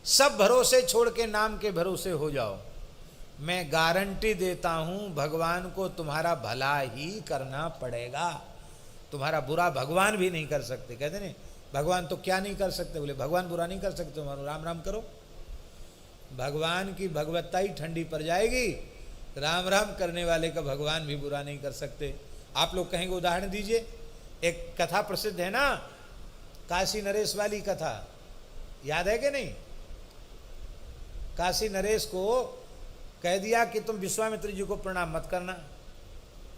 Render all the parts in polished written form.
सब भरोसे छोड़ के नाम के भरोसे हो जाओ। मैं गारंटी देता हूं भगवान को तुम्हारा भला ही करना पड़ेगा, तुम्हारा बुरा भगवान भी नहीं कर सकते। कहते नहीं भगवान तो क्या नहीं कर सकते, बोले भगवान बुरा नहीं कर सकते, तुम्हारा राम राम करो। भगवान की भगवत्ता ही ठंडी पड़ जाएगी, राम राम करने वाले का भगवान भी बुरा नहीं कर सकते। आप लोग कहेंगे उदाहरण दीजिए, एक कथा प्रसिद्ध है ना, काशी नरेश वाली कथा, याद है कि नहीं? काशी नरेश को कह दिया कि तुम विश्वामित्र जी को प्रणाम मत करना।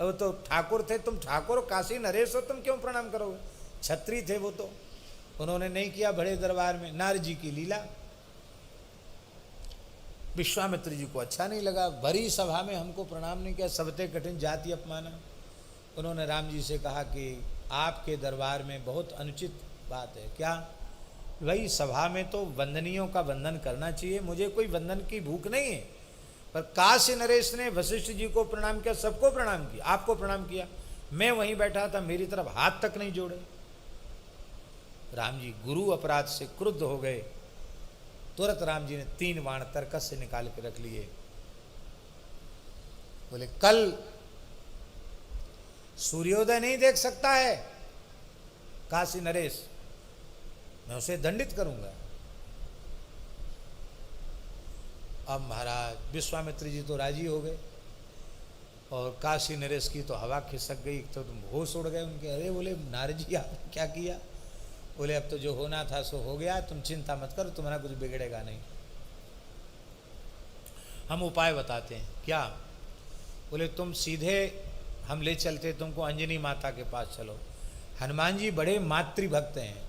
अब तो ठाकुर थे, तुम ठाकुर काशी नरेश हो, तुम क्यों प्रणाम करोगे? छत्री थे वो तो, उन्होंने नहीं किया। बड़े दरबार में नारद जी की लीला, विश्वामित्र जी को अच्छा नहीं लगा, भरी सभा में हमको प्रणाम नहीं किया, सबते कठिन जाति अपमाना। उन्होंने राम जी से कहा कि आपके दरबार में बहुत अनुचित बात है। क्या? भाई सभा में तो वंदनियों का वंदन करना चाहिए, मुझे कोई वंदन की भूख नहीं है। पर काशी नरेश ने वशिष्ठ जी को प्रणाम किया, सबको प्रणाम किया, आपको प्रणाम किया, मैं वहीं बैठा था, मेरी तरफ हाथ तक नहीं जोड़े। राम जी गुरु अपराध से क्रुद्ध हो गए, तुरंत राम जी ने 3 बाण तरकस से निकाल के रख लिए। बोले कल सूर्योदय नहीं देख सकता है काशी नरेश, मैं उसे दंडित करूंगा। अब महाराज विश्वामित्र जी तो राजी हो गए और काशी नरेश की तो हवा खिसक गई, तो तुम होश उड़ गए उनके। अरे बोले नारद जी आपने क्या किया? बोले अब तो जो होना था सो हो गया, तुम चिंता मत करो, तुम्हारा कुछ बिगड़ेगा नहीं। हम उपाय बताते हैं। क्या? बोले तुम सीधे हम ले चलते तुमको अंजनी माता के पास, चलो। हनुमान जी बड़े मातृभक्त हैं,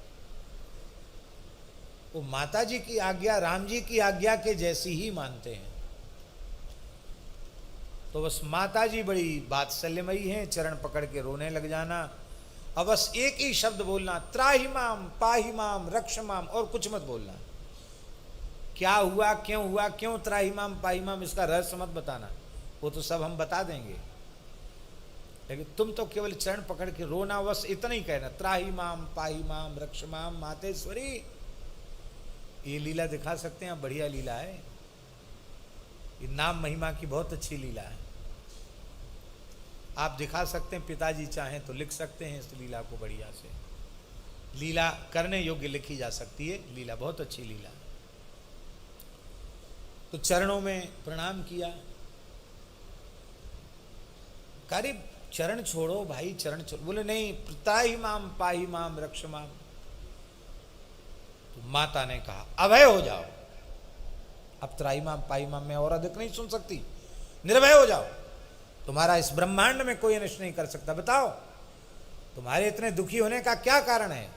वो माता जी की आज्ञा राम जी की आज्ञा के जैसी ही मानते हैं। तो बस माता जी बड़ी वात्सल्यमयी हैं, चरण पकड़ के रोने लग जाना, और बस एक ही शब्द बोलना, त्राहि माम पाहि माम रक्ष माम, और कुछ मत बोलना। क्या हुआ, क्यों त्राहि माम पाहि माम, इसका रहस्य मत बताना, वो तो सब हम बता देंगे, लेकिन तुम तो केवल चरण पकड़ के रोना, बस इतना ही कहना, त्राहि माम पाहि माम रक्ष माम मातेश्वरी। ये लीला दिखा सकते हैं, बढ़िया लीला है, ये नाम महिमा की बहुत अच्छी लीला है, आप दिखा सकते हैं। पिताजी चाहें तो लिख सकते हैं इस लीला को, बढ़िया से लीला करने योग्य लिखी जा सकती है, लीला बहुत अच्छी लीला। तो चरणों में प्रणाम किया, करीब चरण छोड़ो भाई, चरण छोड़ो। बोले नहीं, त्राहि माम पाहि माम रक्ष माम। तो माता ने कहा अभय हो जाओ, अब त्राहि माम पाहि माम में और अधिक नहीं सुन सकती, निर्भय हो जाओ, तुम्हारा इस ब्रह्मांड में कोई अनिष्ट नहीं कर सकता। बताओ तुम्हारे इतने दुखी होने का क्या कारण है?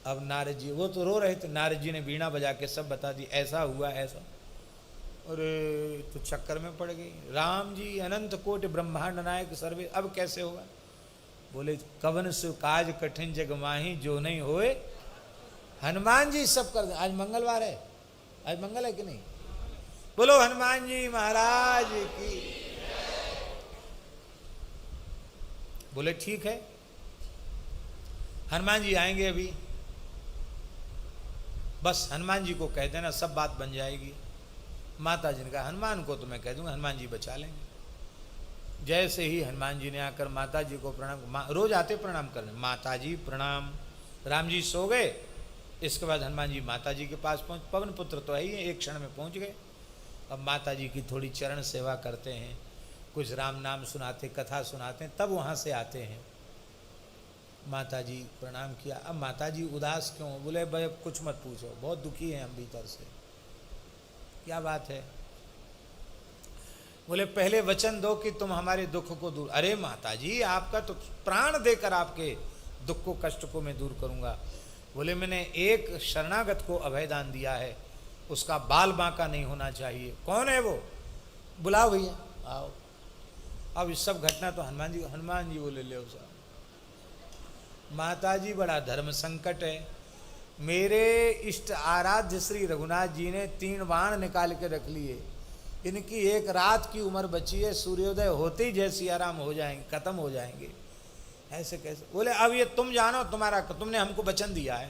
अब नारद जी, वो तो रो रहे थे, नारद जी ने वीणा बजा के सब बता दी, ऐसा हुआ ऐसा। अरे तो चक्कर में पड़ गई। राम जी अनंत कोटि ब्रह्मांड नायक सर्वे, अब कैसे होगा? बोले कवन सु काज कठिन जग माही, जो नहीं होए हनुमान जी सब कर दे। आज मंगलवार है, आज मंगल है कि नहीं? बोलो हनुमान जी महाराज की। बोले ठीक है, हनुमान जी आएंगे अभी, बस हनुमान जी को कह देना, सब बात बन जाएगी। माता जी ने कहा हनुमान को तो मैं कह दूंगा, हनुमान जी बचा लेंगे। जैसे ही हनुमान जी ने आकर माता जी को प्रणाम, रोज आते प्रणाम करने, माता जी प्रणाम। राम जी सो गए, इसके बाद हनुमान जी माता जी के पास पहुंच, पवन पुत्र तो है ही, एक क्षण में पहुंच गए। अब माता जी की थोड़ी चरण सेवा करते हैं, कुछ राम नाम सुनाते, कथा सुनाते हैं, तब वहाँ से आते हैं। माता जी प्रणाम किया। अब माता जी उदास क्यों? बोले भाई कुछ मत पूछो, बहुत दुखी हैं हम भीतर से। क्या बात है? बोले पहले वचन दो कि तुम हमारे दुख को दूर। अरे माता जी आपका तो प्राण देकर आपके दुख को कष्ट को मैं दूर करूंगा। बोले मैंने एक शरणागत को अभयदान दिया है, उसका बाल बांका नहीं होना चाहिए। कौन है वो? बुलाओ भैया आओ। अब इस सब घटना तो हनुमान जी बोले ले साहब, माता जी बड़ा धर्म संकट है, मेरे इष्ट आराध्य श्री रघुनाथ जी ने 3 बाण निकाल के रख लिए, इनकी एक रात की उम्र बची है, सूर्योदय होते ही जैसी आराम हो जाएंगे, खत्म हो जाएंगे, ऐसे कैसे? बोले अब ये तुम जानो, तुम्हारा, तुमने हमको वचन दिया है,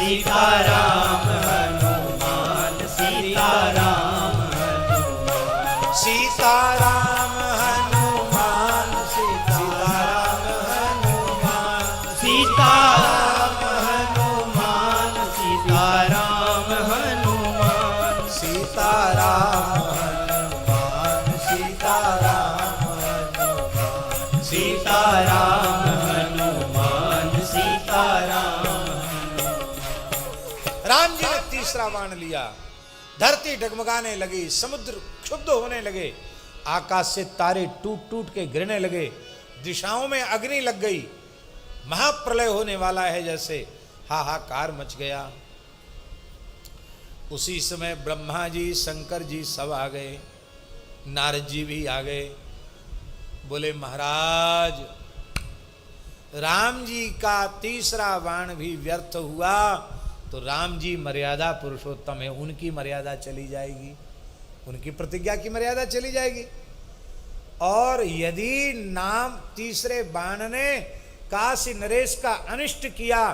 सीताराम हनुमान सीताराम हनुमान सीताराम हनुमान सीताराम हनुमान सीताराम हनुमान सीताराम हनुमान सीताराम हनुमान सीताराम हनुमान सीताराम हनुमान सीताराम। राम जी ने तीसरा बाण लिया, धरती डगमगाने लगी, समुद्र क्षुब्ध होने लगे, आकाश से तारे टूट टूट के गिरने लगे, दिशाओं में अग्नि लग गई, महाप्रलय होने वाला है जैसे, हाहाकार मच गया। उसी समय ब्रह्मा जी शंकर जी सब आ गए, नारद जी भी आ गए। बोले महाराज राम जी का तीसरा बाण भी व्यर्थ हुआ तो राम जी मर्यादा पुरुषोत्तम है, उनकी मर्यादा चली जाएगी, उनकी प्रतिज्ञा की मर्यादा चली जाएगी। और यदि नाम तीसरे बाण ने काशी नरेश का अनिष्ट किया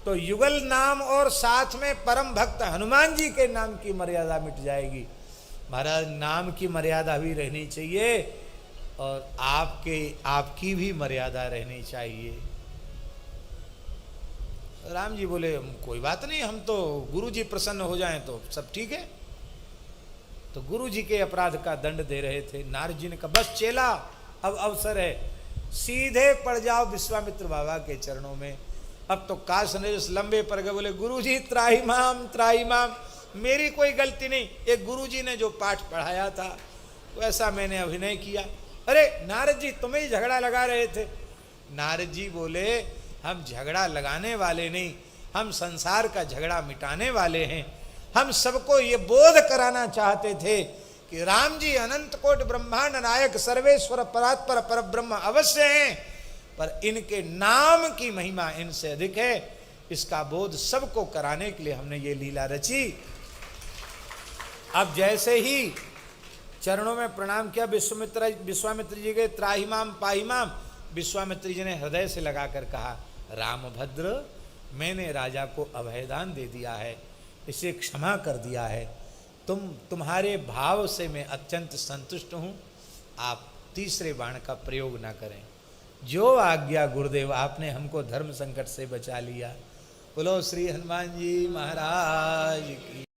तो युगल नाम और साथ में परम भक्त हनुमान जी के नाम की मर्यादा मिट जाएगी। महाराज नाम की मर्यादा भी रहनी चाहिए और आपकी भी मर्यादा रहनी चाहिए। राम जी बोले कोई बात नहीं, हम तो गुरु जी प्रसन्न हो जाएं तो सब ठीक है। तो गुरु जी के अपराध का दंड दे रहे थे। नारद जी ने कहा बस चेला अब अवसर है, सीधे पड़ जाओ विश्वामित्र बाबा के चरणों में। अब तो काश नरेश लंबे पड़ गए, बोले गुरु जी त्राही माम, मेरी कोई गलती नहीं, एक गुरु जी ने जो पाठ पढ़ाया था वैसा मैंने अभिनय किया। अरे नारद जी तुम्हें ही झगड़ा लगा रहे थे। नारद जी बोले हम झगड़ा लगाने वाले नहीं, हम संसार का झगड़ा मिटाने वाले हैं। हम सबको ये बोध कराना चाहते थे कि राम जी अनंत कोटि ब्रह्मांड नायक सर्वेश्वर परात्पर परब्रह्म अवश्य हैं, पर इनके नाम की महिमा इनसे अधिक है। इसका बोध सबको कराने के लिए हमने ये लीला रची। अब जैसे ही चरणों में प्रणाम किया विश्वामित्र जी के त्राहिमाम पाहिमाम, विश्वामित्र जी ने हृदय से लगाकर कहा रामभद्र मैंने राजा को अभयदान दे दिया है, इसे क्षमा कर दिया है, तुम्हारे भाव से मैं अत्यंत संतुष्ट हूँ, आप तीसरे बाण का प्रयोग ना करें। जो आज्ञा गुरुदेव, आपने हमको धर्म संकट से बचा लिया। बोलो श्री हनुमान जी महाराज की।